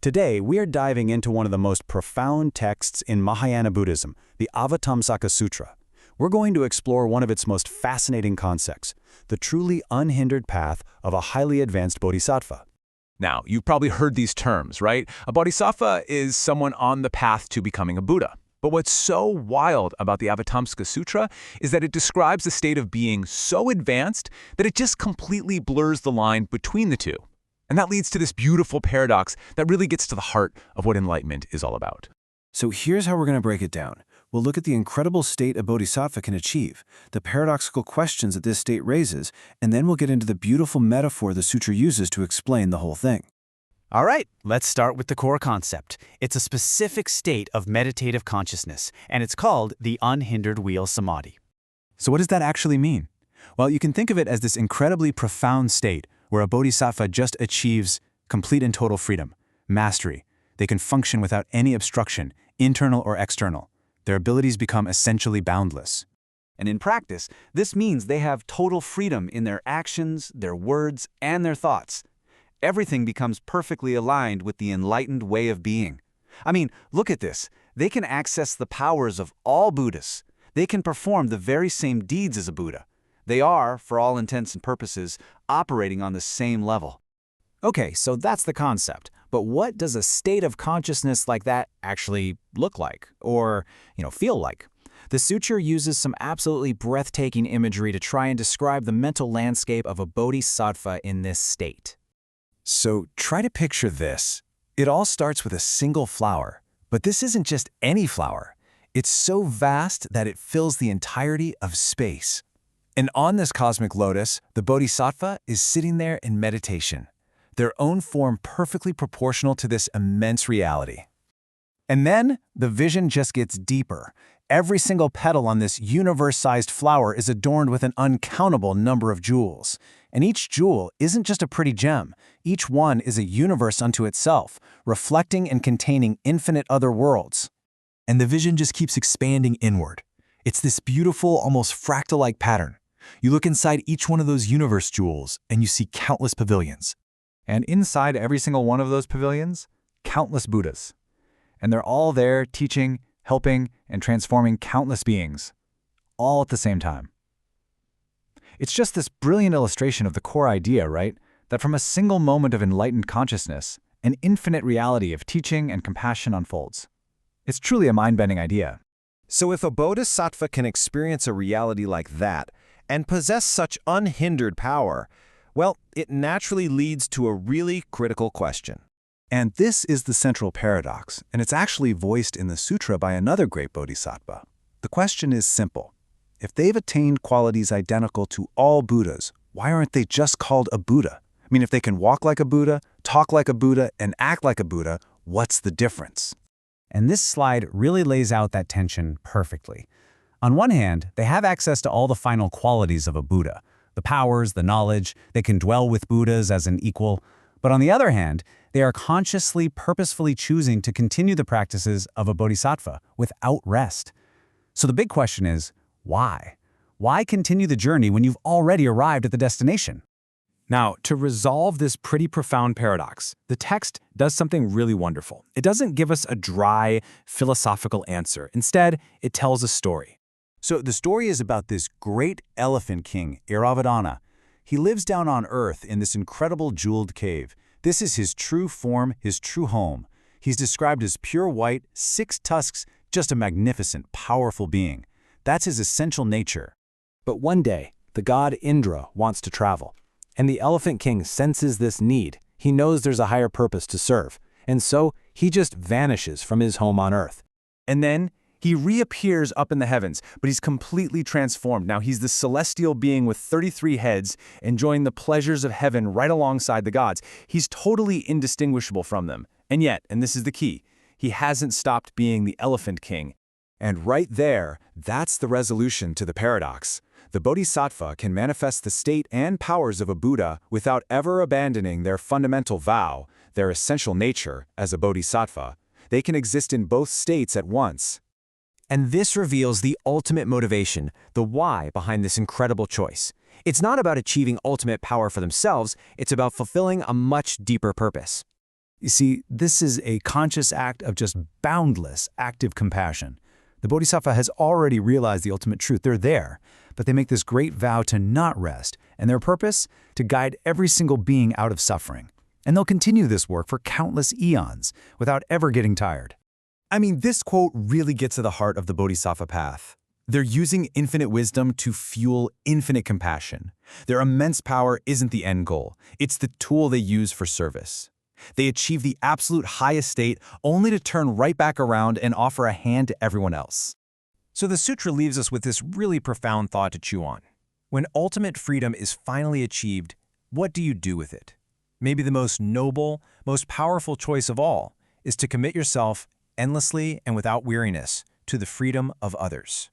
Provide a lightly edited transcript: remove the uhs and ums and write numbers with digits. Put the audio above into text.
Today, we are diving into one of the most profound texts in Mahayana Buddhism, the Avatamsaka Sutra. We're going to explore one of its most fascinating concepts, the truly unhindered path of a highly advanced bodhisattva. Now, you've probably heard these terms, right? A bodhisattva is someone on the path to becoming a Buddha. But what's so wild about the Avatamsaka Sutra is that it describes a state of being so advanced that it just completely blurs the line between the two. And that leads to this beautiful paradox that really gets to the heart of what enlightenment is all about. So here's how we're going to break it down. We'll look at the incredible state a bodhisattva can achieve, the paradoxical questions that this state raises, and then we'll get into the beautiful metaphor the sutra uses to explain the whole thing. All right, let's start with the core concept. It's a specific state of meditative consciousness, and it's called the unhindered wheel samadhi. So what does that actually mean? Well, you can think of it as this incredibly profound state where a bodhisattva just achieves complete and total freedom, mastery. They can function without any obstruction, internal or external. Their abilities become essentially boundless. And in practice, this means they have total freedom in their actions, their words, and their thoughts. Everything becomes perfectly aligned with the enlightened way of being. I mean, look at this. They can access the powers of all Buddhas. They can perform the very same deeds as a Buddha. They are, for all intents and purposes, operating on the same level. Okay, so that's the concept. But what does a state of consciousness like that actually look like, or, feel like? The sutra uses some absolutely breathtaking imagery to try and describe the mental landscape of a bodhisattva in this state. So try to picture this. It all starts with a single flower, but this isn't just any flower. It's so vast that it fills the entirety of space. And on this cosmic lotus, the bodhisattva is sitting there in meditation, their own form perfectly proportional to this immense reality. And then the vision just gets deeper. Every single petal on this universe-sized flower is adorned with an uncountable number of jewels. And each jewel isn't just a pretty gem. Each one is a universe unto itself, reflecting and containing infinite other worlds. And the vision just keeps expanding inward. It's this beautiful, almost fractal-like pattern. You look inside each one of those universe jewels, and you see countless pavilions. And inside every single one of those pavilions, countless Buddhas. And they're all there teaching, helping, and transforming countless beings, all at the same time. It's just this brilliant illustration of the core idea, right? That from a single moment of enlightened consciousness, an infinite reality of teaching and compassion unfolds. It's truly a mind-bending idea. So if a bodhisattva can experience a reality like that, and possess such unhindered power, well, it naturally leads to a really critical question. And this is the central paradox, and it's actually voiced in the sutra by another great bodhisattva. The question is simple. If they've attained qualities identical to all Buddhas, why aren't they just called a Buddha? I mean, if they can walk like a Buddha, talk like a Buddha, and act like a Buddha, what's the difference? And this slide really lays out that tension perfectly. On one hand, they have access to all the final qualities of a Buddha, the powers, the knowledge, they can dwell with Buddhas as an equal. But on the other hand, they are consciously, purposefully choosing to continue the practices of a bodhisattva without rest. So the big question is, why? Why continue the journey when you've already arrived at the destination? Now, to resolve this pretty profound paradox, the text does something really wonderful. It doesn't give us a dry, philosophical answer. Instead, it tells a story. So the story is about this great elephant king, Iravadana. He lives down on Earth in this incredible jeweled cave. This is his true form, his true home. He's described as pure white, 6 tusks, just a magnificent, powerful being. That's his essential nature. But one day, the god Indra wants to travel. And the Elephant King senses this need. He knows there's a higher purpose to serve. And so, he just vanishes from his home on Earth. And then he reappears up in the heavens, but he's completely transformed. Now he's the celestial being with 33 heads, enjoying the pleasures of heaven right alongside the gods. He's totally indistinguishable from them. And yet, and this is the key, he hasn't stopped being the Elephant King. And right there, that's the resolution to the paradox. The bodhisattva can manifest the state and powers of a Buddha without ever abandoning their fundamental vow, their essential nature, as a bodhisattva. They can exist in both states at once. And this reveals the ultimate motivation, the why behind this incredible choice. It's not about achieving ultimate power for themselves, it's about fulfilling a much deeper purpose. You see, this is a conscious act of just boundless, active compassion. The Bodhisattva has already realized the ultimate truth. They're there, but they make this great vow to not rest, and their purpose? To guide every single being out of suffering. And they'll continue this work for countless eons, without ever getting tired. I mean, this quote really gets to the heart of the Bodhisattva path. They're using infinite wisdom to fuel infinite compassion. Their immense power isn't the end goal. It's the tool they use for service. They achieve the absolute highest state only to turn right back around and offer a hand to everyone else. So the sutra leaves us with this really profound thought to chew on. When ultimate freedom is finally achieved, what do you do with it? Maybe the most noble, most powerful choice of all is to commit yourself endlessly and without weariness to the freedom of others.